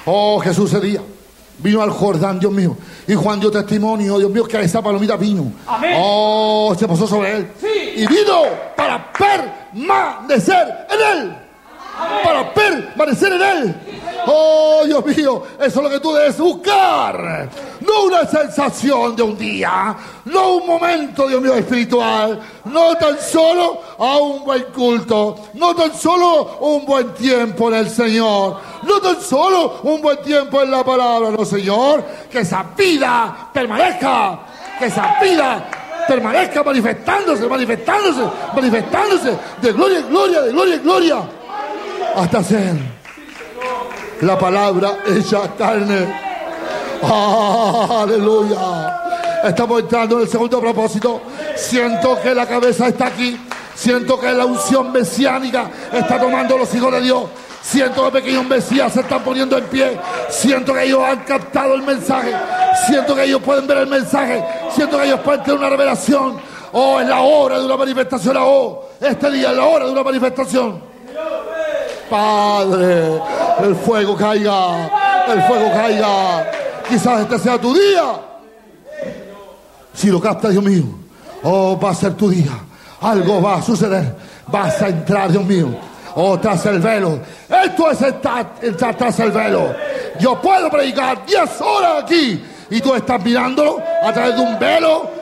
Oh, Jesús ese día vino al Jordán, Dios mío, y Juan dio testimonio, Dios mío, que esa palomita vino. Amén. Oh, se posó sobre él. Sí. Y vino para permanecer en él. Amén. Para permanecer en él. Oh, Dios mío, eso es lo que tú debes buscar. No una sensación de un día, no un momento, Dios mío, espiritual, no tan solo a un buen culto, no tan solo un buen tiempo en el Señor, no tan solo un buen tiempo en la palabra, no, Señor, que esa vida permanezca, que esa vida permanezca manifestándose de gloria en gloria, de gloria en gloria, hasta ser la palabra hecha carne. Aleluya. Estamos entrando en el segundo propósito. Siento que la cabeza está aquí. Siento que la unción mesiánica está tomando los hijos de Dios. Siento que pequeños mesías se están poniendo en pie. Siento que ellos han captado el mensaje. Siento que ellos pueden ver el mensaje. Siento que ellos pueden tener una revelación. Oh, es la hora de una manifestación. Oh, este día es la hora de una manifestación. Padre, el fuego caiga, el fuego caiga. Quizás este sea tu día. Si lo captas, Dios mío, oh, va a ser tu día. Algo va a suceder. Vas a entrar, Dios mío, oh, tras el velo. Esto es entrar tras el velo. Yo puedo predicar 10 horas aquí y tú estás mirándolo a través de un velo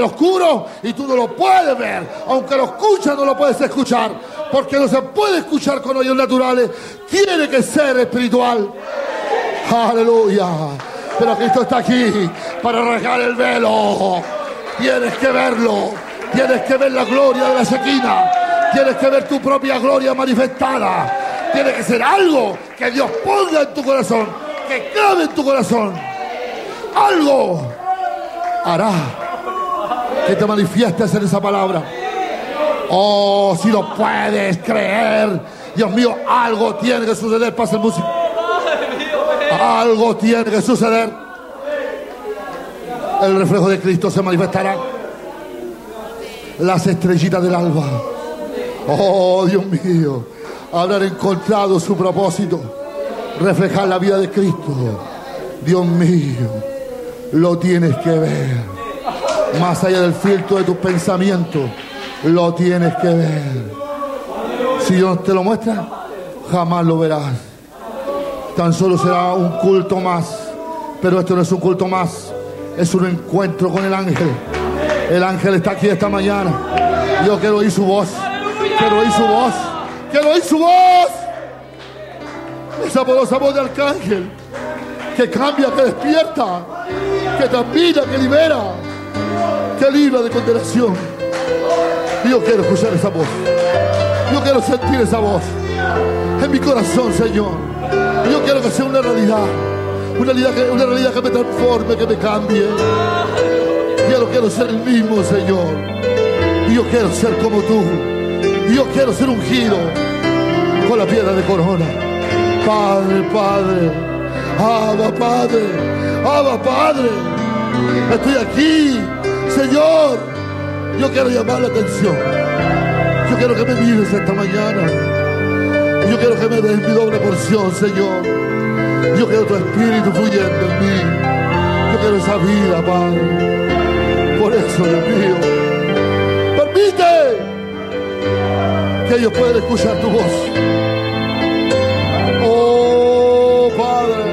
oscuro, y tú no lo puedes ver. Aunque lo escuchas, no lo puedes escuchar, porque no se puede escuchar con oídos naturales. Tiene que ser espiritual. Aleluya. Pero Cristo está aquí para rasgar el velo. Tienes que verlo. Tienes que ver la gloria de la Shekinah. Tienes que ver tu propia gloria manifestada. Tiene que ser algo que Dios ponga en tu corazón, que cabe en tu corazón. Algo hará que te manifiestes en esa palabra. Oh, si lo puedes creer, Dios mío, algo tiene que suceder. Pasa el músico. Algo tiene que suceder. El reflejo de Cristo se manifestará. Las estrellitas del alba. Oh, Dios mío, habrán encontrado su propósito, reflejar la vida de Cristo. Dios mío, lo tienes que ver. Más allá del filtro de tus pensamientos, lo tienes que ver. Si Dios te lo muestra, jamás lo verás. Tan solo será un culto más. Pero esto no es un culto más, es un encuentro con el ángel. El ángel está aquí esta mañana. Yo quiero oír su voz. Quiero oír su voz. Quiero oír su voz. Esa poderosa voz de arcángel que cambia, que despierta, que transmite, que libera, que libra de condenación. Y yo quiero escuchar esa voz. Yo quiero sentir esa voz en mi corazón, Señor. Y yo quiero que sea una realidad. Una realidad que me transforme, que me cambie. Yo no quiero ser el mismo, Señor. Y yo quiero ser como tú. Y yo quiero ser ungido con la piedra de corona. Padre, Padre, Abba, Padre, Abba, Padre. Estoy aquí, Señor. Yo quiero llamar la atención. Yo quiero que me mires esta mañana. Yo quiero que me des mi doble porción, Señor. Yo quiero tu espíritu fluyendo en mí. Yo quiero esa vida, Padre. Por eso, Dios mío, permite que ellos puedan escuchar tu voz. Oh, Padre.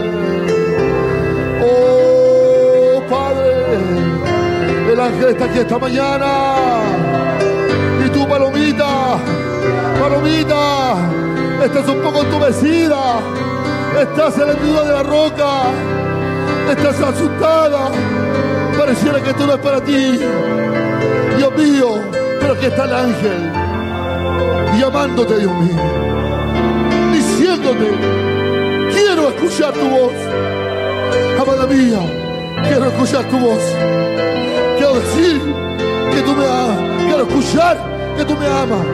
Oh, Padre. El ángel está aquí esta mañana. Y tú, palomita, palomita, estás un poco entumecida. Estás en el nudo de la roca. Estás asustada. Pareciera que esto no es para ti. Dios mío, pero aquí está el ángel llamándote, Dios mío, diciéndote: quiero escuchar tu voz. Amada mía, quiero escuchar tu voz. Quiero decir que tú me amas. Quiero escuchar que tú me amas.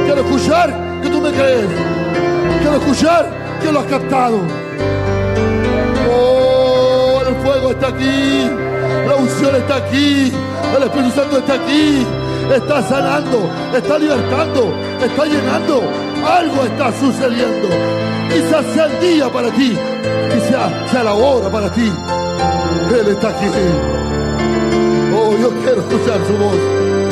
Quiero escuchar que tú me crees. Quiero escuchar que lo has captado. Oh, el fuego está aquí. La unción está aquí. El Espíritu Santo está aquí. Está sanando, está libertando, está llenando. Algo está sucediendo. Quizás sea el día para ti. Quizás sea la hora para ti. Él está aquí. Oh, yo quiero escuchar su voz.